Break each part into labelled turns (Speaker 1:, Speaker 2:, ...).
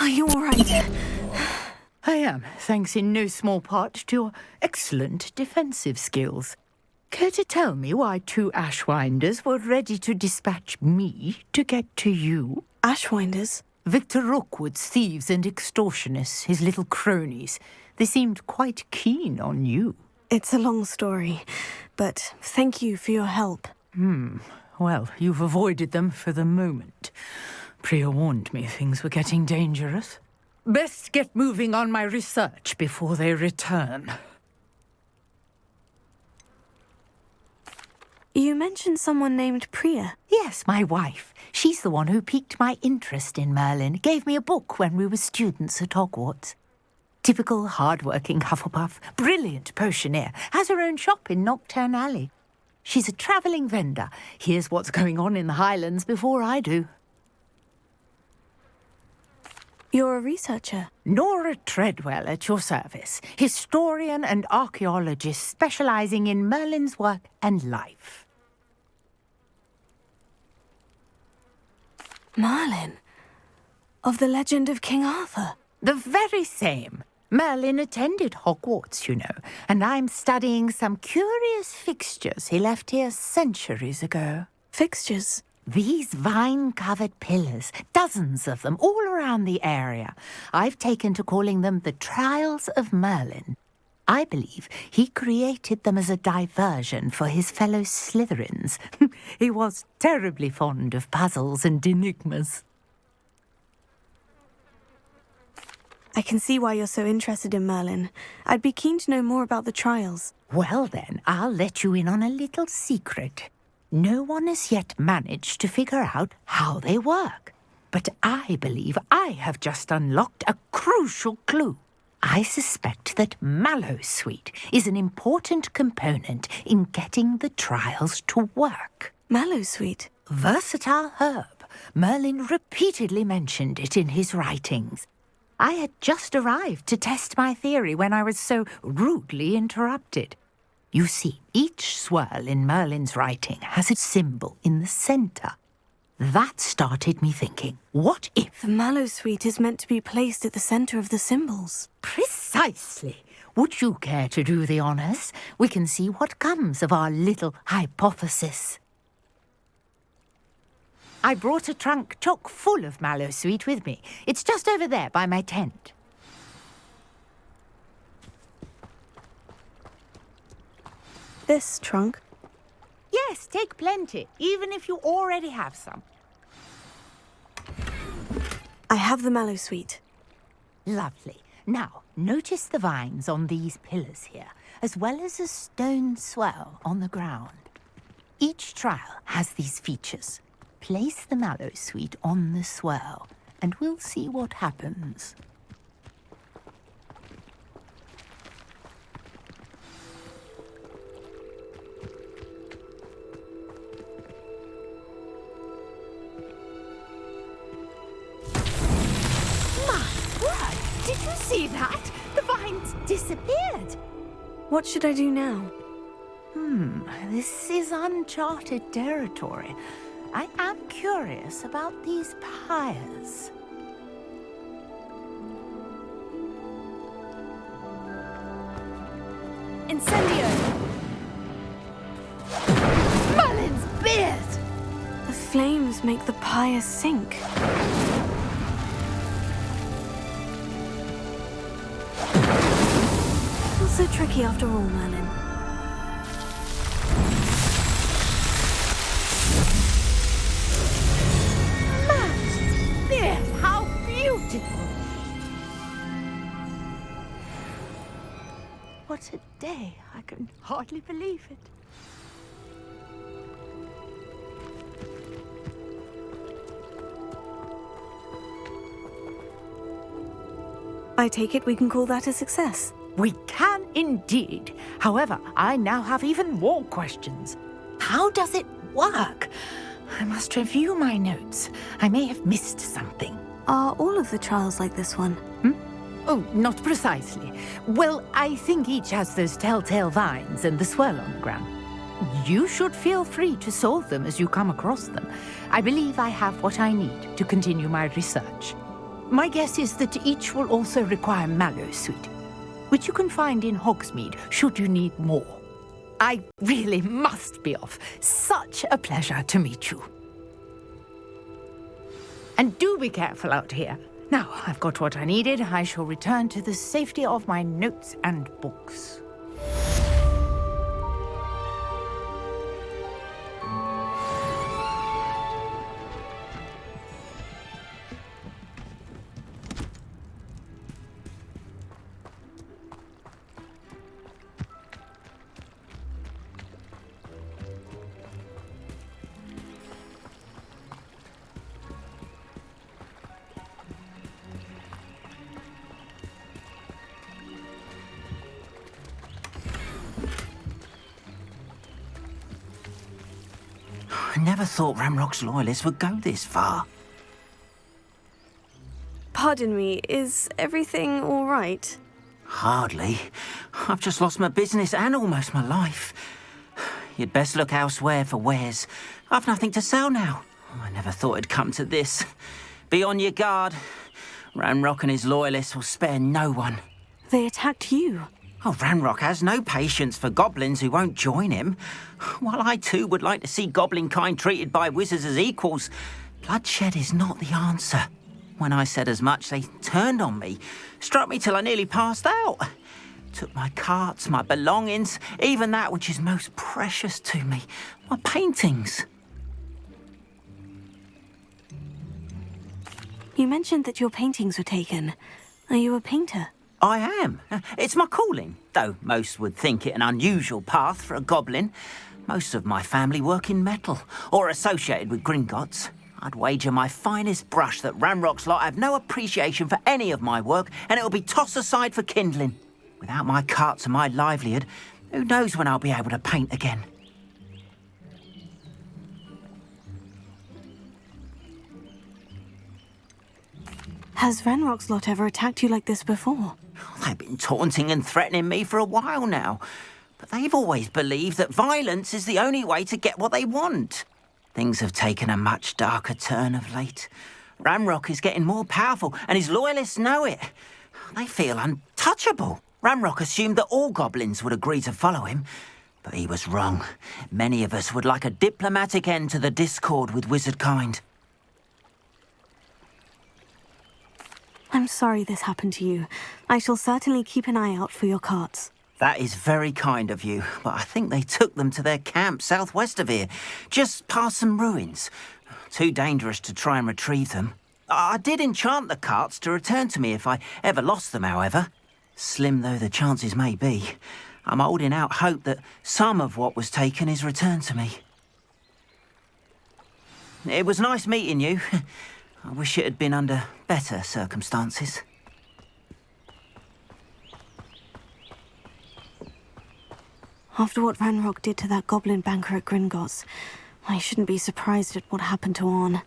Speaker 1: Are you all right?
Speaker 2: I am, thanks in no small part to your excellent defensive skills. Care to tell me why 2 Ashwinders were ready to dispatch me to get to you?
Speaker 1: Ashwinders?
Speaker 2: Victor Rookwood's thieves and extortionists, his little cronies. They seemed quite keen on you.
Speaker 1: It's a long story, but thank you for your help.
Speaker 2: Well, you've avoided them for the moment. Priya warned me things were getting dangerous. Best get moving on my research before they return.
Speaker 1: You mentioned someone named Priya.
Speaker 2: Yes, my wife. She's the one who piqued my interest in Merlin. Gave me a book when we were students at Hogwarts. Typical hard-working Hufflepuff, brilliant potioneer, has her own shop in Knockturn Alley. She's a travelling vendor. Hears what's going on in the Highlands before I do.
Speaker 1: You're a researcher?
Speaker 2: Nora Treadwell at your service. Historian and archaeologist specialising in Merlin's work and life.
Speaker 1: Merlin? Of the legend of King Arthur?
Speaker 2: The very same. Merlin attended Hogwarts, you know, and I'm studying some curious fixtures he left here centuries ago.
Speaker 1: Fixtures?
Speaker 2: These vine-covered pillars, dozens of them, all around the area. I've taken to calling them the Trials of Merlin. I believe he created them as a diversion for his fellow Slytherins. He was terribly fond of puzzles and enigmas.
Speaker 1: I can see why you're so interested in Merlin. I'd be keen to know more about the trials.
Speaker 2: Well then, I'll let you in on a little secret. No one has yet managed to figure out how they work. But I believe I have just unlocked a crucial clue. I suspect that Mallowsweet is an important component in getting the trials to work.
Speaker 1: Mallowsweet?
Speaker 2: Versatile herb. Merlin repeatedly mentioned it in his writings. I had just arrived to test my theory when I was so rudely interrupted. You see, each swirl in Merlin's writing has a symbol in the centre. That started me thinking, what if...
Speaker 1: The Mallowsweet is meant to be placed at the centre of the symbols.
Speaker 2: Precisely. Would you care to do the honours? We can see what comes of our little hypothesis. I brought a trunk chock full of Mallowsweet with me. It's just over there by my tent.
Speaker 1: This trunk?
Speaker 2: Yes, take plenty, even if you already have some.
Speaker 1: I have the Mallowsweet.
Speaker 2: Lovely. Now, notice the vines on these pillars here, as well as a stone swell on the ground. Each trial has these features. Place the Mallowsweet on the swell, and we'll see what happens. Did you see that? The vines disappeared.
Speaker 1: What should I do now?
Speaker 2: This is uncharted territory. I am curious about these pyres.
Speaker 1: Incendio!
Speaker 2: Merlin's beard!
Speaker 1: The flames make the pyre sink. Not so tricky after all, Merlin.
Speaker 2: Merlin's beard! How beautiful! What a day! I can hardly believe it.
Speaker 1: I take it we can call that a success.
Speaker 2: We can indeed. However, I now have even more questions. How does it work? I must review my notes. I may have missed something.
Speaker 1: Are all of the trials like this one?
Speaker 2: Oh, not precisely. Well, I think each has those telltale vines and the swirl on the ground. You should feel free to solve them as you come across them. I believe I have what I need to continue my research. My guess is that each will also require mallow sweet, which you can find in Hogsmeade should you need more. I really must be off. Such a pleasure to meet you. And do be careful out here. Now, I've got what I needed. I shall return to the safety of my notes and books.
Speaker 3: I never thought Ramrock's loyalists would go this far.
Speaker 1: Pardon me, is everything all right?
Speaker 3: Hardly. I've just lost my business and almost my life. You'd best look elsewhere for wares. I've nothing to sell now. I never thought it'd come to this. Be on your guard. Ramrock and his loyalists will spare no one.
Speaker 1: They attacked you.
Speaker 3: Oh, Ranrock has no patience for goblins who won't join him. While I too would like to see goblin kind treated by wizards as equals, bloodshed is not the answer. When I said as much, they turned on me, struck me till I nearly passed out. Took my carts, my belongings, even that which is most precious to me, my paintings.
Speaker 1: You mentioned that your paintings were taken. Are you a painter?
Speaker 3: I am. It's my calling, though most would think it an unusual path for a goblin. Most of my family work in metal, or associated with Gringotts. I'd wager my finest brush that Ramrock's lot have no appreciation for any of my work, and it'll be tossed aside for kindling. Without my carts and my livelihood, who knows when I'll be able to paint again?
Speaker 1: Has Ranrock's lot ever attacked you like this before?
Speaker 3: They've been taunting and threatening me for a while now, but they've always believed that violence is the only way to get what they want. Things have taken a much darker turn of late. Ramrock is getting more powerful, and his loyalists know it. They feel untouchable. Ramrock assumed that all goblins would agree to follow him, but he was wrong. Many of us would like a diplomatic end to the discord with wizardkind.
Speaker 1: I'm sorry this happened to you. I shall certainly keep an eye out for your carts.
Speaker 3: That is very kind of you, but I think they took them to their camp southwest of here, just past some ruins. Too dangerous to try and retrieve them. I did enchant the carts to return to me if I ever lost them, however. Slim though the chances may be, I'm holding out hope that some of what was taken is returned to me. It was nice meeting you. I wish it had been under better circumstances.
Speaker 1: After what Ranrock did to that goblin banker at Gringotts, I shouldn't be surprised at what happened to Orn.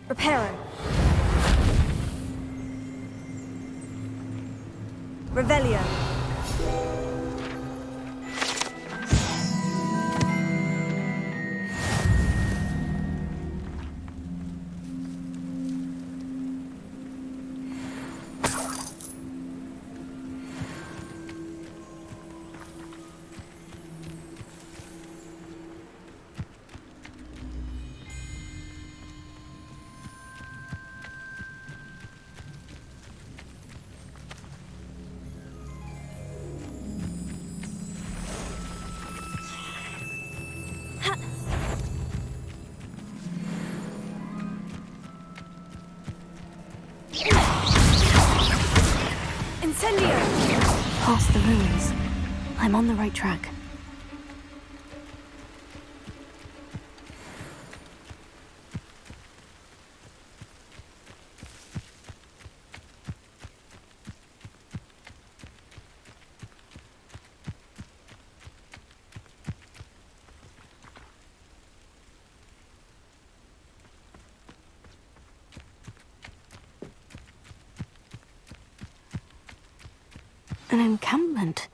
Speaker 1: Repairing. Revelio. Incendio! Past the ruins. I'm on the right track. An encampment.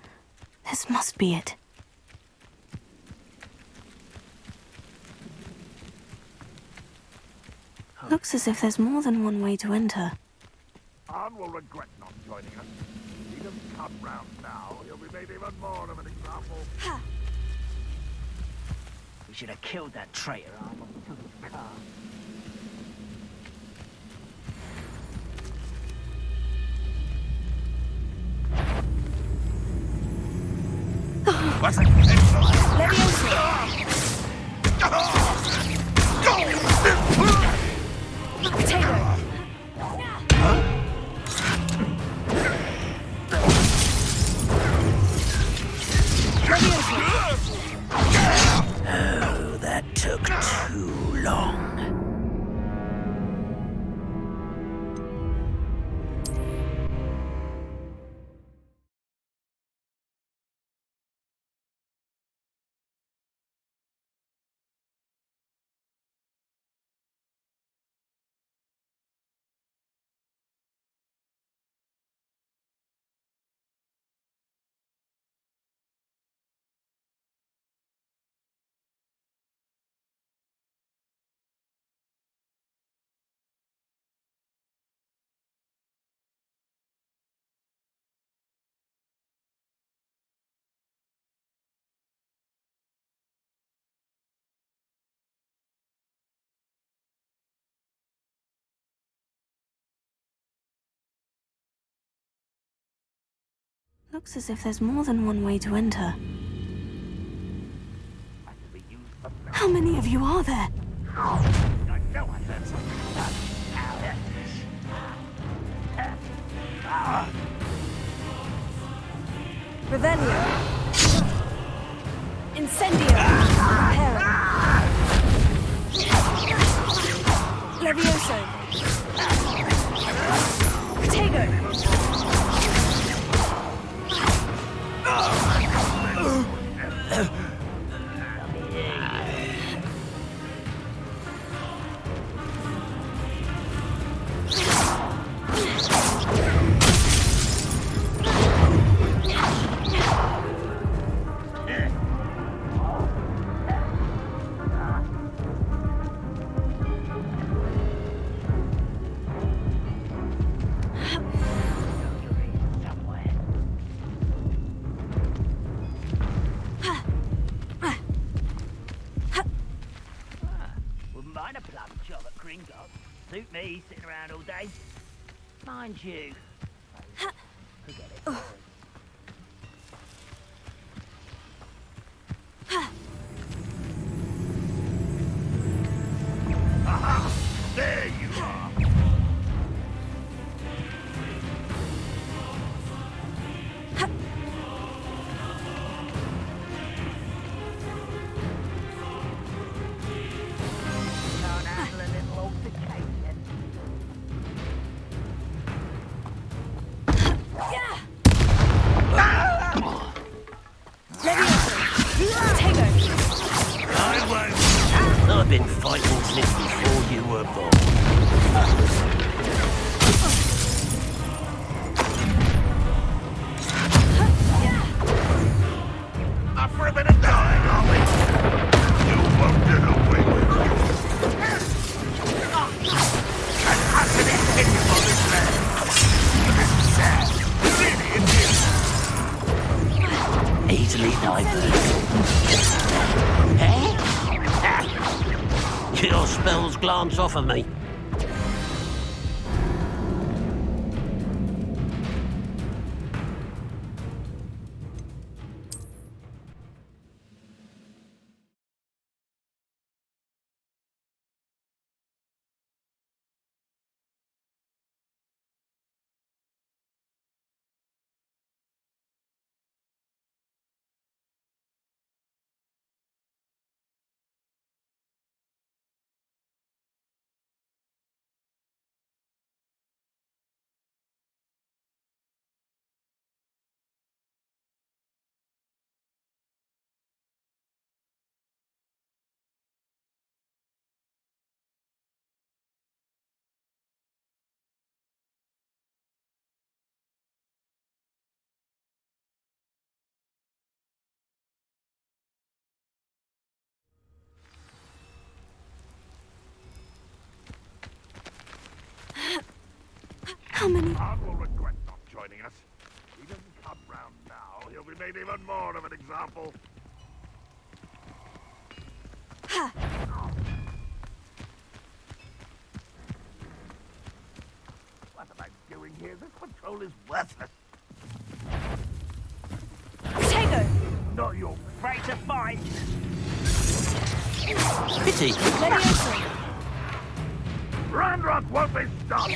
Speaker 1: This must be it. Looks as if there's more than one way to enter.
Speaker 4: Arn will regret not joining us. He doesn't come round now. He'll be made even more of an example.
Speaker 3: We should have killed that traitor Arn when we took his car.
Speaker 4: What's it?
Speaker 3: Oh, that took too long.
Speaker 1: Looks as if there's more than one way to enter. How many of you are there?
Speaker 4: I know I heard something about
Speaker 1: Revelio. Incendio. Reparo. Levioso. Protego.
Speaker 3: Suit me, sitting around all day. Mind you. Forget it.
Speaker 4: There you are.
Speaker 3: Can't handle a little altercation. I've been fighting since before you were born.
Speaker 5: Your spells glance off of me.
Speaker 1: How many?
Speaker 4: Khan will regret not joining us. If he doesn't come round now, he'll be made even more of an example. What am I doing here? This control is worthless.
Speaker 1: Potato!
Speaker 4: Not your afraid to fight.
Speaker 3: Pity.
Speaker 1: Leviosa!
Speaker 4: Ranrock won't be stopped.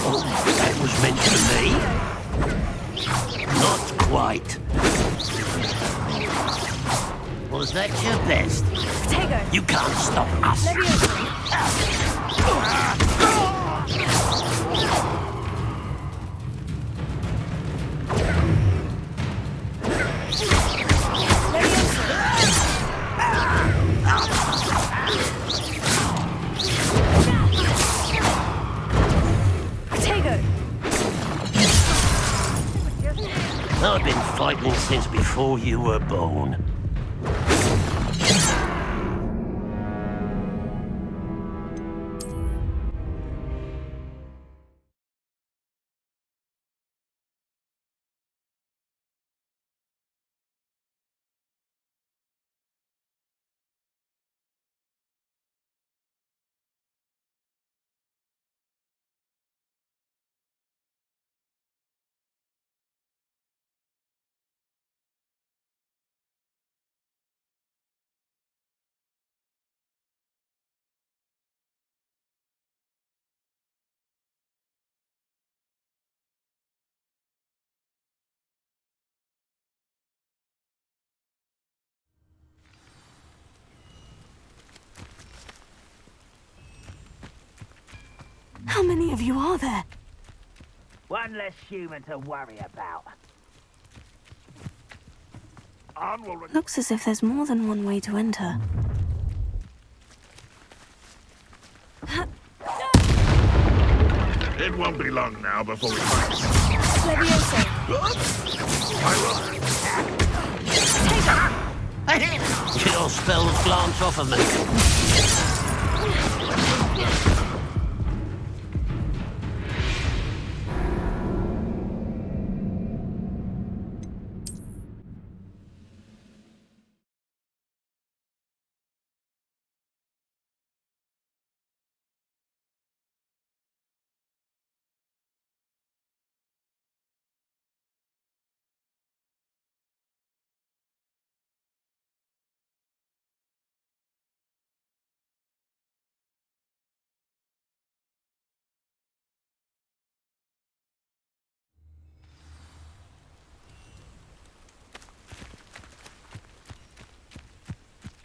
Speaker 5: Oh, that was meant for me? Not quite. Was that your best?
Speaker 1: Potato!
Speaker 5: You can't stop us.
Speaker 1: Leviosa!
Speaker 5: I've been fighting since before you were born.
Speaker 1: How many of you are there?
Speaker 6: One less human to worry about.
Speaker 4: Khan will
Speaker 1: Looks as if there's more than one way to enter.
Speaker 4: It won't be long now before we fight.
Speaker 1: Leviosa!
Speaker 5: Your spells glance off of me.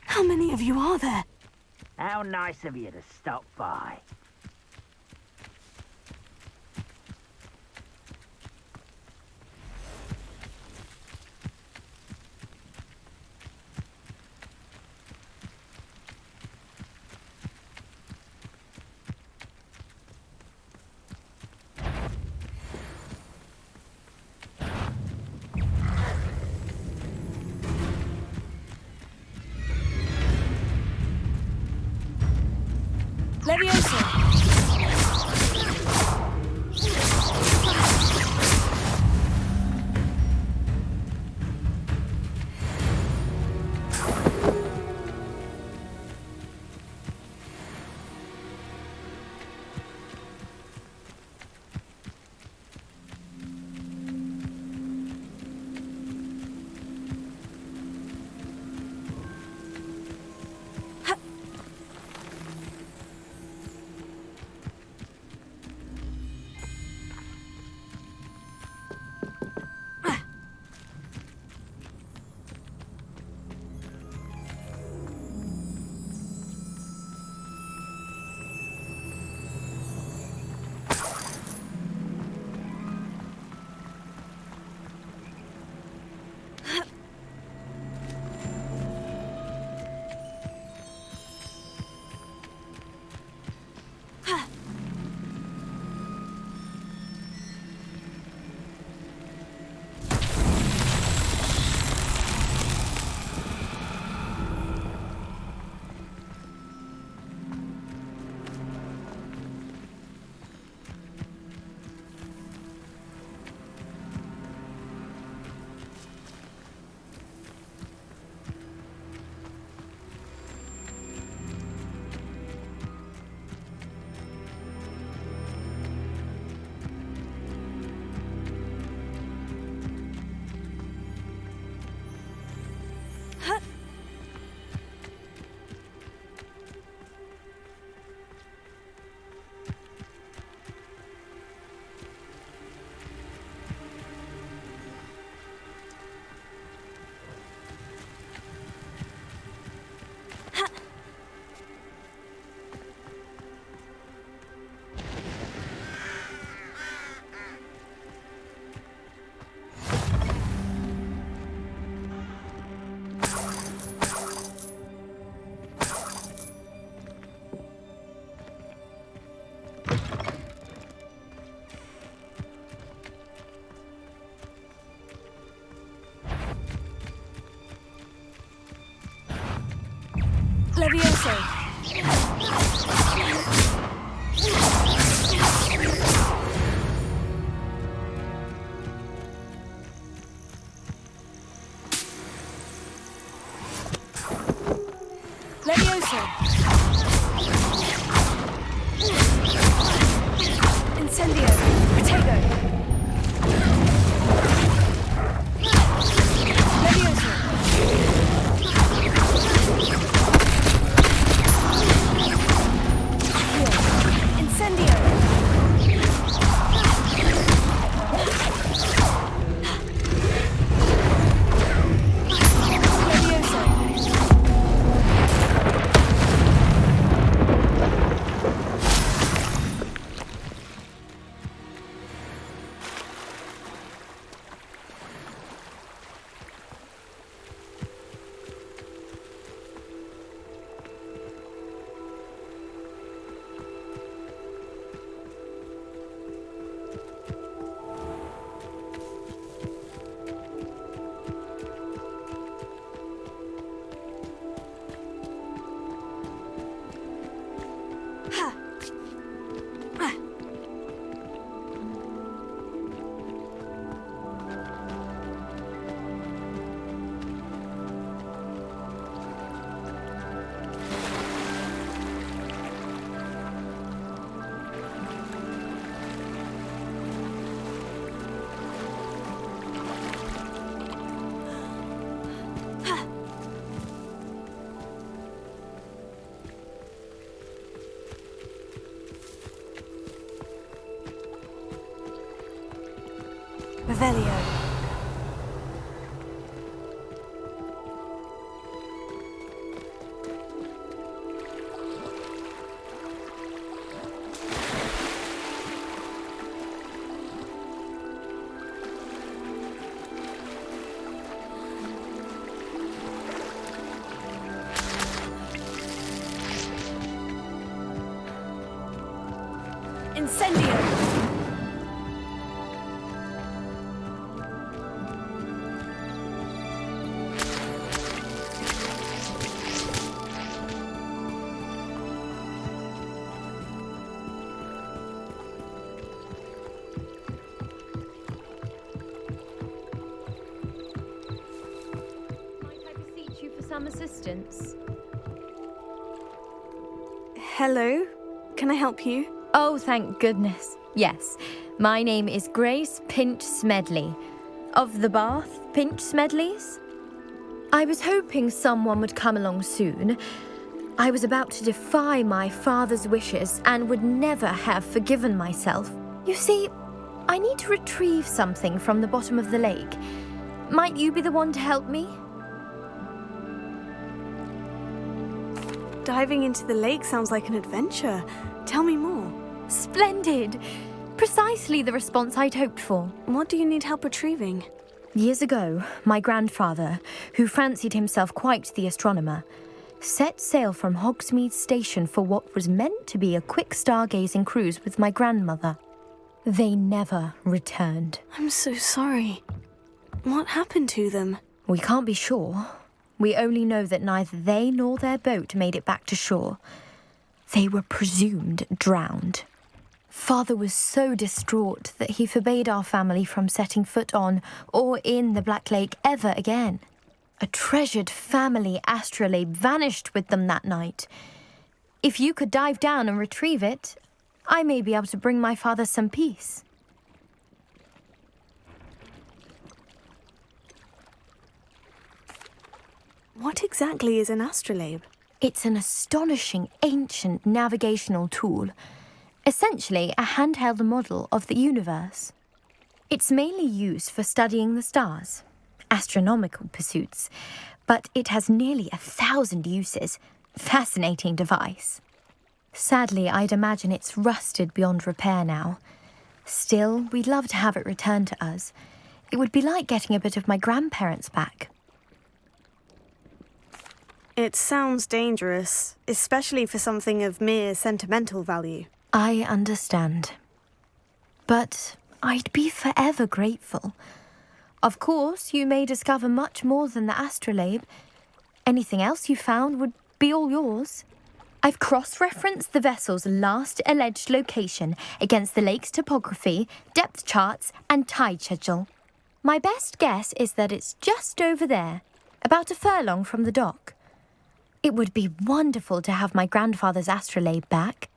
Speaker 1: How many of you are there?
Speaker 6: How nice of you to stop by.
Speaker 1: Leviosa! Levioso. Incendio. Protego. Levioso. Incendio. Revelio. Incendio.
Speaker 7: Might I beseech you for some assistance?
Speaker 1: Hello? Can I help you?
Speaker 7: Oh, thank goodness. Yes. My name is Grace Pinch Smedley. Of the Bath Pinch Smedleys? I was hoping someone would come along soon. I was about to defy my father's wishes and would never have forgiven myself. You see, I need to retrieve something from the bottom of the lake. Might you be the one to help me?
Speaker 1: Diving into the lake sounds like an adventure. Tell me more.
Speaker 7: Splendid! Precisely the response I'd hoped for.
Speaker 1: What do you need help retrieving?
Speaker 7: Years ago, my grandfather, who fancied himself quite the astronomer, set sail from Hogsmeade Station for what was meant to be a quick stargazing cruise with my grandmother. They never returned.
Speaker 1: I'm so sorry. What happened to them?
Speaker 7: We can't be sure. We only know that neither they nor their boat made it back to shore. They were presumed drowned. Father was so distraught that he forbade our family from setting foot on or in the Black Lake ever again. A treasured family astrolabe vanished with them that night. If you could dive down and retrieve it, I may be able to bring my father some peace.
Speaker 1: What exactly is an astrolabe?
Speaker 7: It's an astonishing ancient navigational tool. Essentially, a handheld model of the universe. It's mainly used for studying the stars, astronomical pursuits, but it has nearly 1,000 uses. Fascinating device. Sadly, I'd imagine it's rusted beyond repair now. Still, we'd love to have it returned to us. It would be like getting a bit of my grandparents back.
Speaker 1: It sounds dangerous, especially for something of mere sentimental value.
Speaker 7: I understand. But I'd be forever grateful. Of course, you may discover much more than the astrolabe. Anything else you found would be all yours. I've cross-referenced the vessel's last alleged location against the lake's topography, depth charts, and tide schedule. My best guess is that it's just over there, about a furlong from the dock. It would be wonderful to have my grandfather's astrolabe back.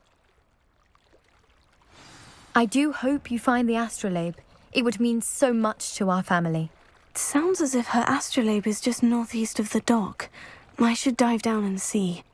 Speaker 7: I do hope you find the astrolabe. It would mean so much to our family.
Speaker 1: It sounds as if her astrolabe is just northeast of the dock. I should dive down and see.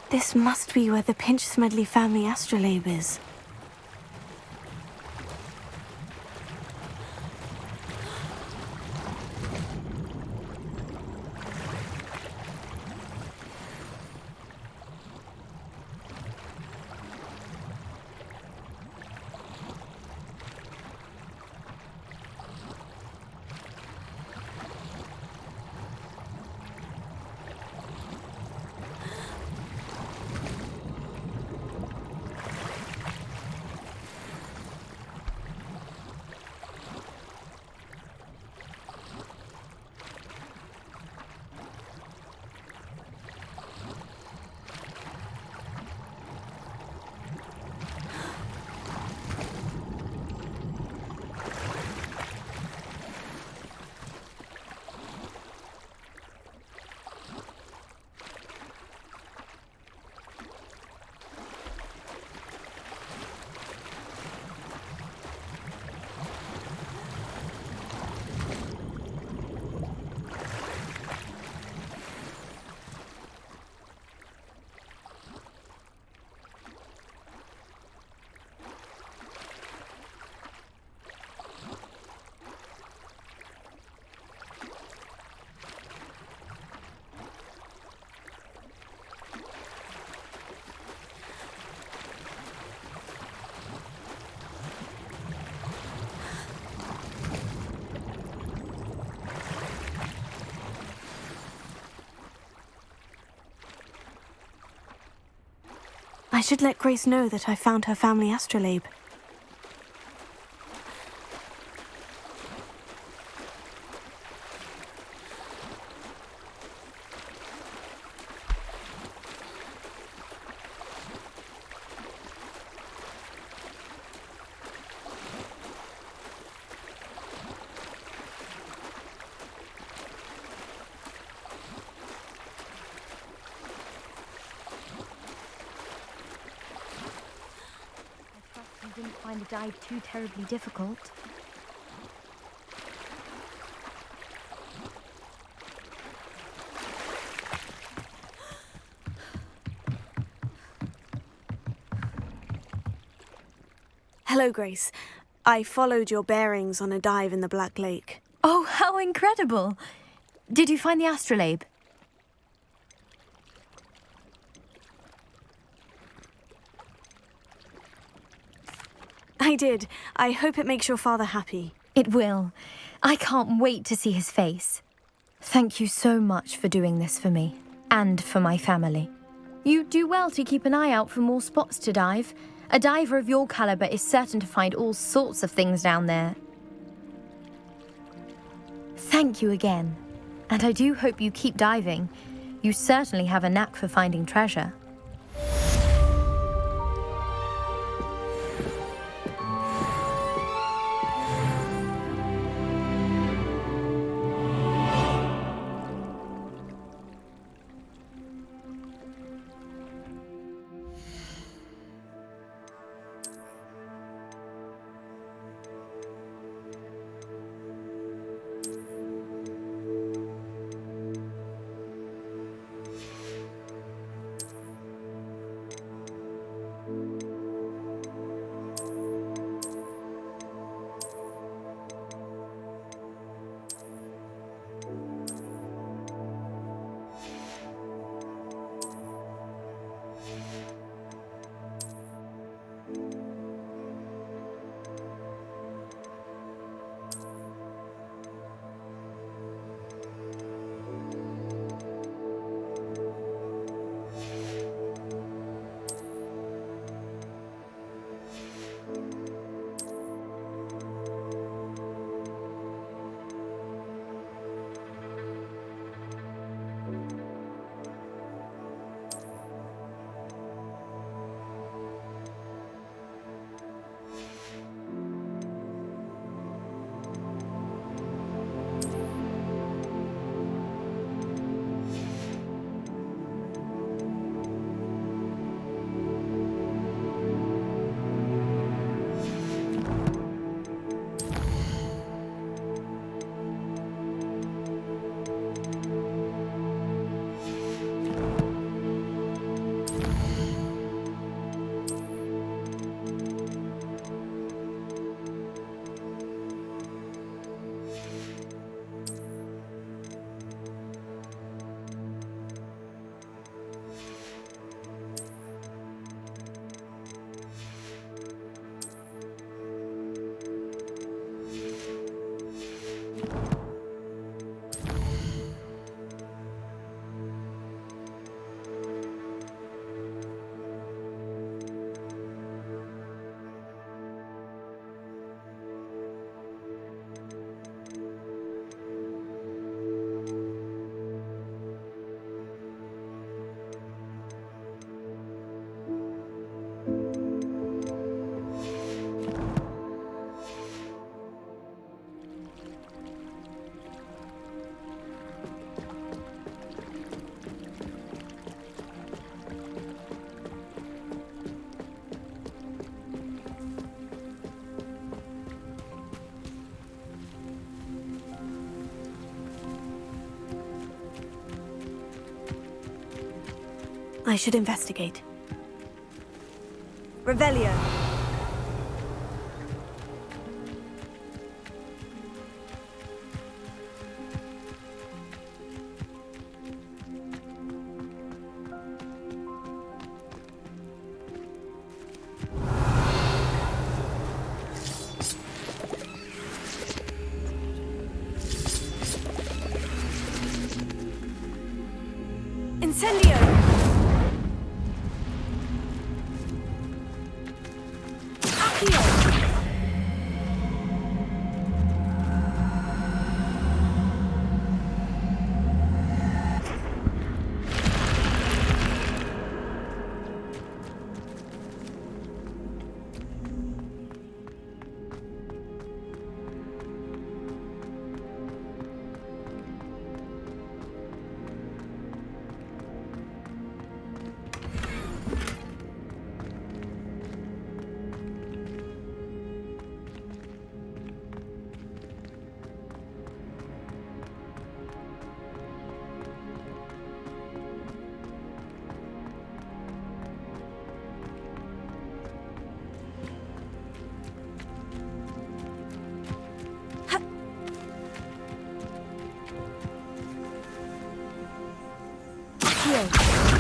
Speaker 1: This must be where the Pinch-Smedley family astrolabe is. I should let Grace know that I found her family astrolabe.
Speaker 7: Didn't find the dive too terribly difficult.
Speaker 1: Hello, Grace. I followed your bearings on a dive in the Black Lake.
Speaker 7: Oh, how incredible! Did you find the astrolabe?
Speaker 1: I did. I hope it makes your father happy.
Speaker 7: It will. I can't wait to see his face. Thank you so much for doing this for me, and for my family. You do well to keep an eye out for more spots to dive. A diver of your caliber is certain to find all sorts of things down there. Thank you again. And I do hope you keep diving. You certainly have a knack for finding treasure.
Speaker 1: I should investigate. Revelio. Incendio!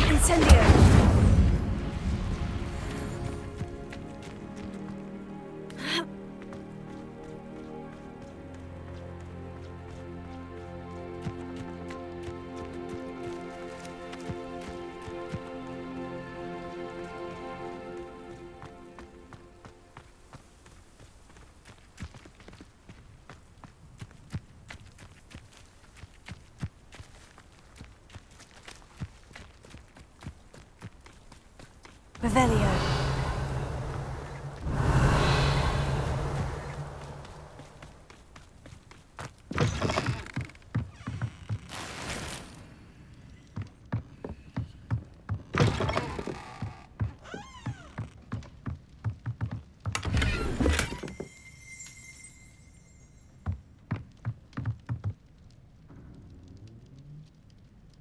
Speaker 1: Incendio! Revelio.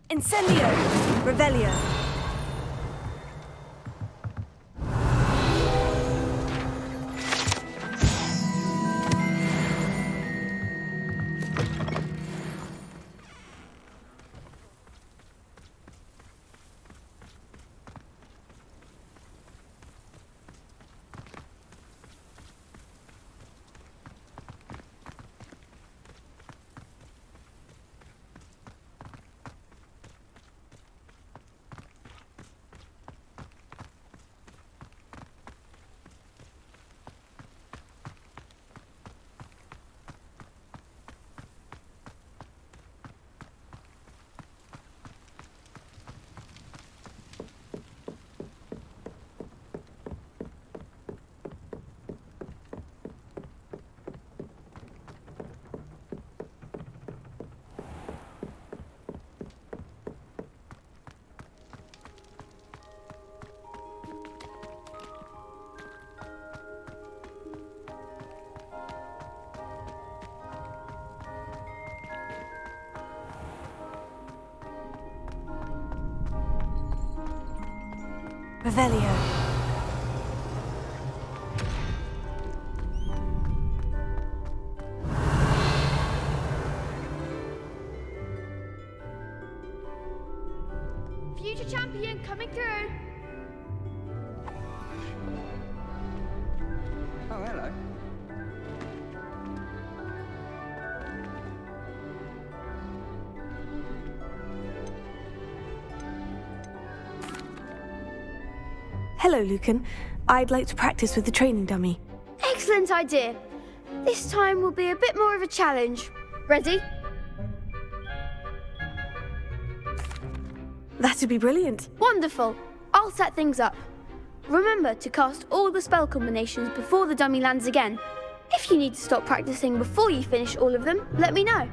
Speaker 1: Incendio! Revelio! Revelio.
Speaker 8: Future champion coming through.
Speaker 3: Oh, hello.
Speaker 1: Hello, Lucan. I'd like to practice with the training dummy.
Speaker 8: Excellent idea. This time will be a bit more of a challenge. Ready?
Speaker 1: That'd be brilliant.
Speaker 8: Wonderful. I'll set things up. Remember to cast all the spell combinations before the dummy lands again. If you need to stop practicing before you finish all of them, let me know.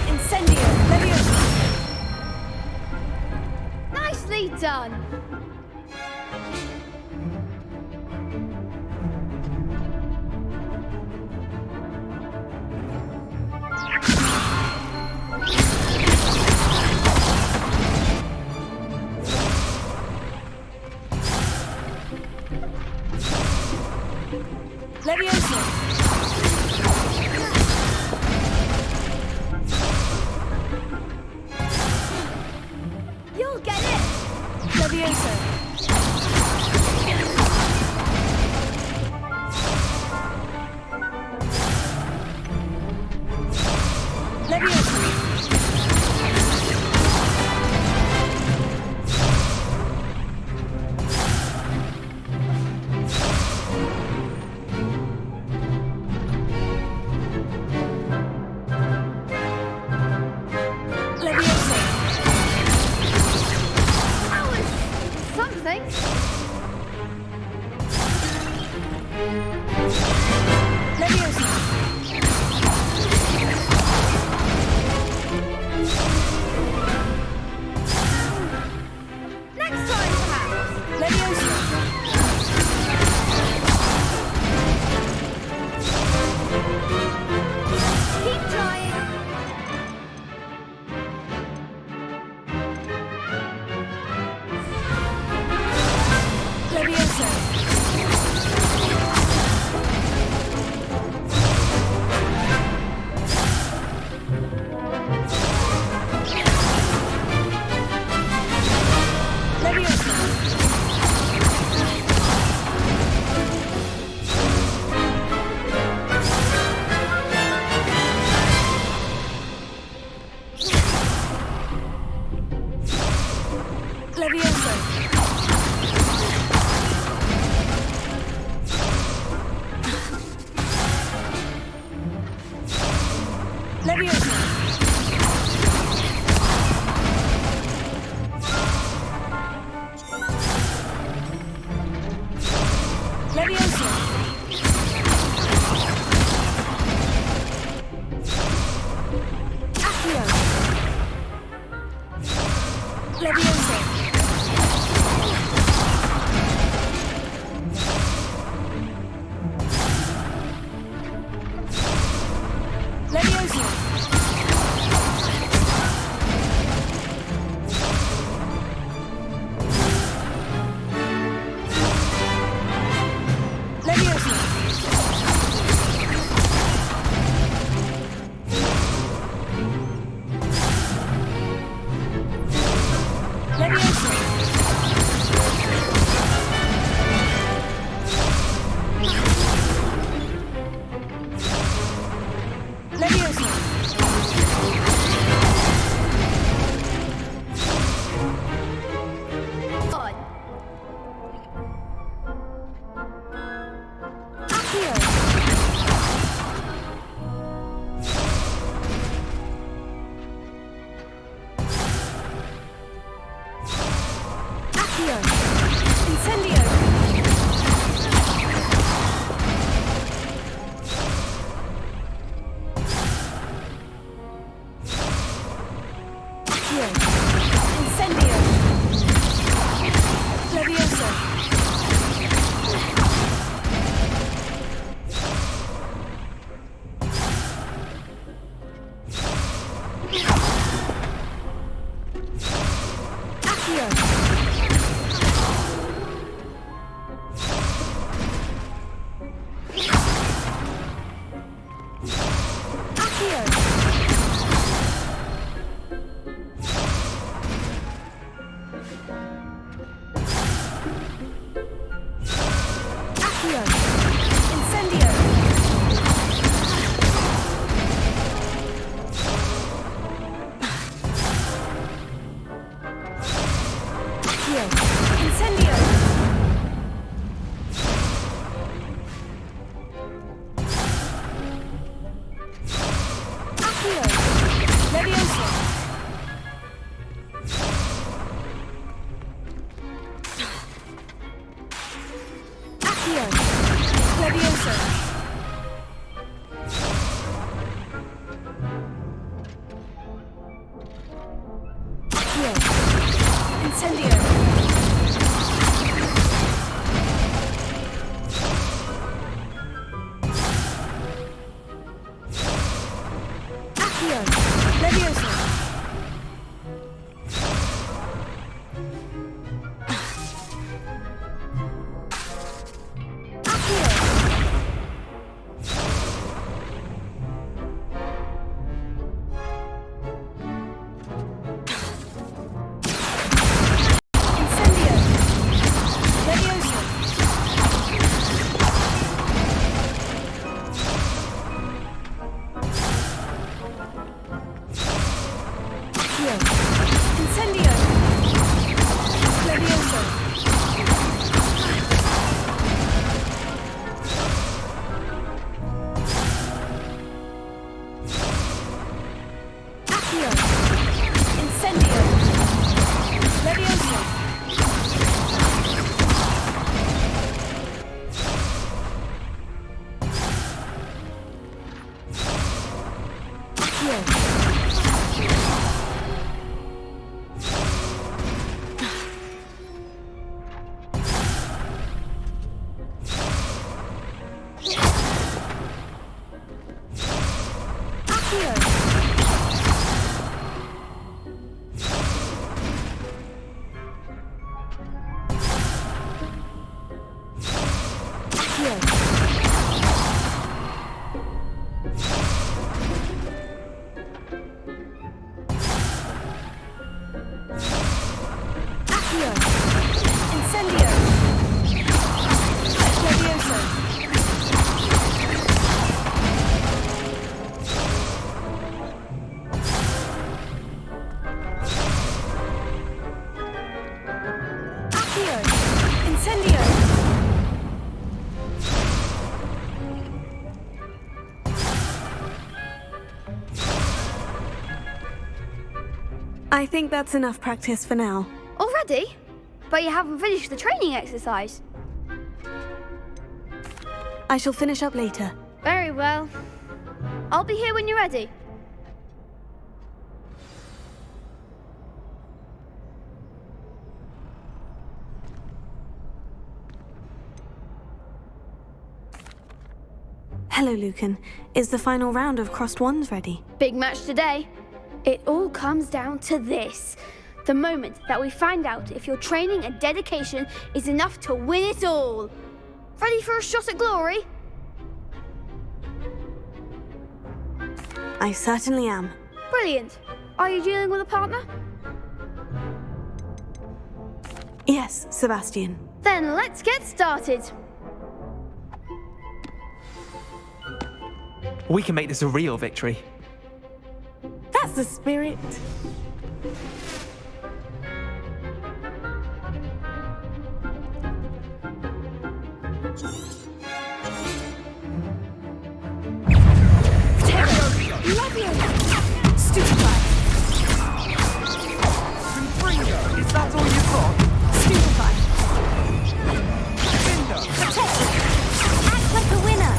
Speaker 1: Incendio! Leviosa!
Speaker 8: Nicely done.
Speaker 1: Leviosa!
Speaker 8: You'll get it.
Speaker 1: Leviosa!
Speaker 8: That was something. Next time, perhaps. Keep trying.
Speaker 1: I think that's enough practice for now.
Speaker 8: Already? But you haven't finished the training exercise.
Speaker 1: I shall finish up later.
Speaker 8: Very well. I'll be here when you're ready.
Speaker 1: Hello, Lucan. Is the final round of Crossed Wands ready?
Speaker 8: Big match today. It all comes down to this. The moment that we find out if your training and dedication is enough to win it all. Ready for a shot at glory?
Speaker 1: I certainly am.
Speaker 8: Brilliant. Are you dealing with a partner?
Speaker 1: Yes, Sebastian.
Speaker 8: Then let's get started.
Speaker 9: We can make this a real victory.
Speaker 1: That's the spirit.
Speaker 9: Is that all you've got?
Speaker 1: Stupefy. Act like a winner.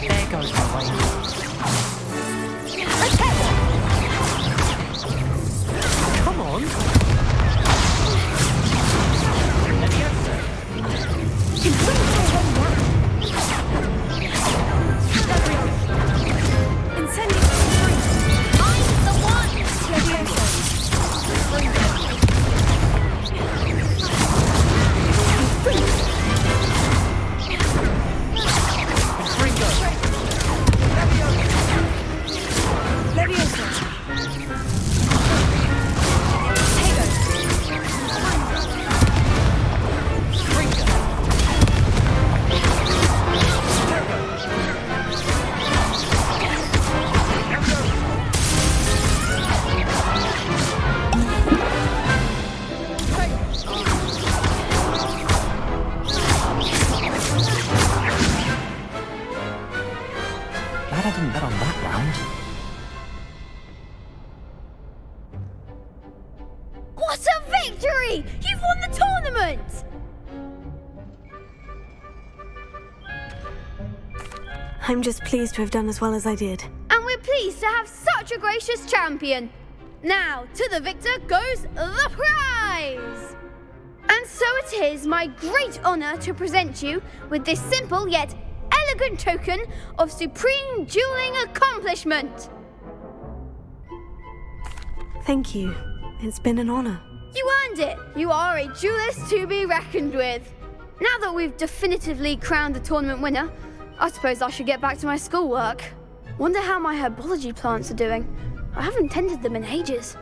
Speaker 9: There goes my way. Come on. Glad I didn't bet on that round.
Speaker 8: What a victory! You've won the tournament!
Speaker 1: I'm just pleased to have done as well as I did.
Speaker 8: And we're pleased to have such a gracious champion. Now, to the victor goes the prize! And so it is my great honor to present you with this simple yet elegant token of supreme dueling accomplishment.
Speaker 1: Thank you. It's been an honor.
Speaker 8: You earned it. You are a duelist to be reckoned with. Now that we've definitively crowned the tournament winner, I suppose I should get back to my schoolwork. Wonder how my herbology plants are doing. I haven't tended them in ages.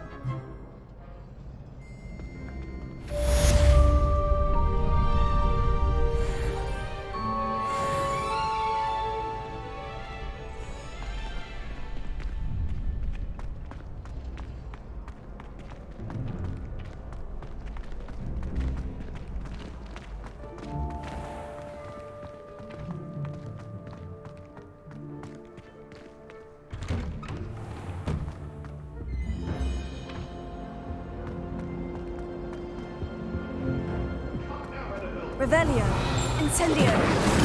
Speaker 1: Revelio. Incendio.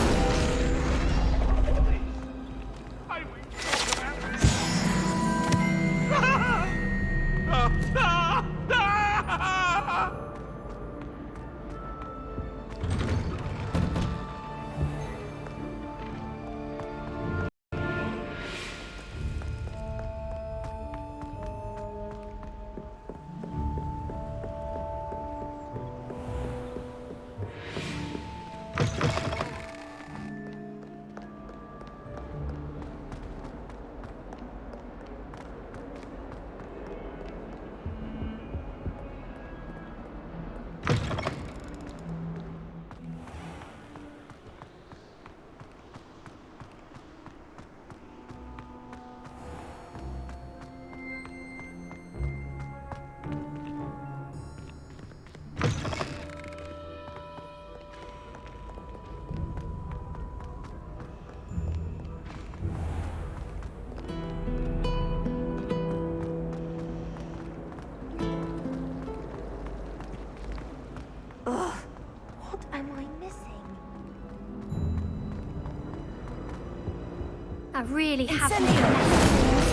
Speaker 8: I really have
Speaker 7: Send
Speaker 8: made a mess.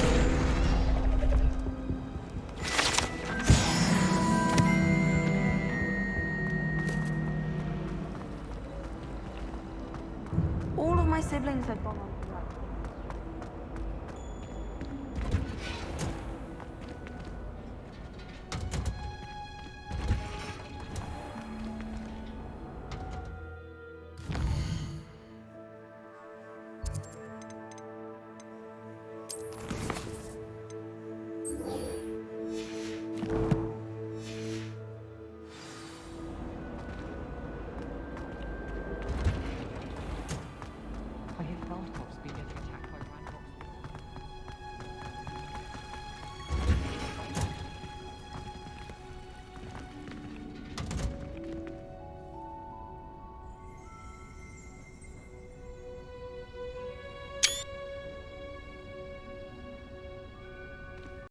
Speaker 1: All of my siblings had gone on.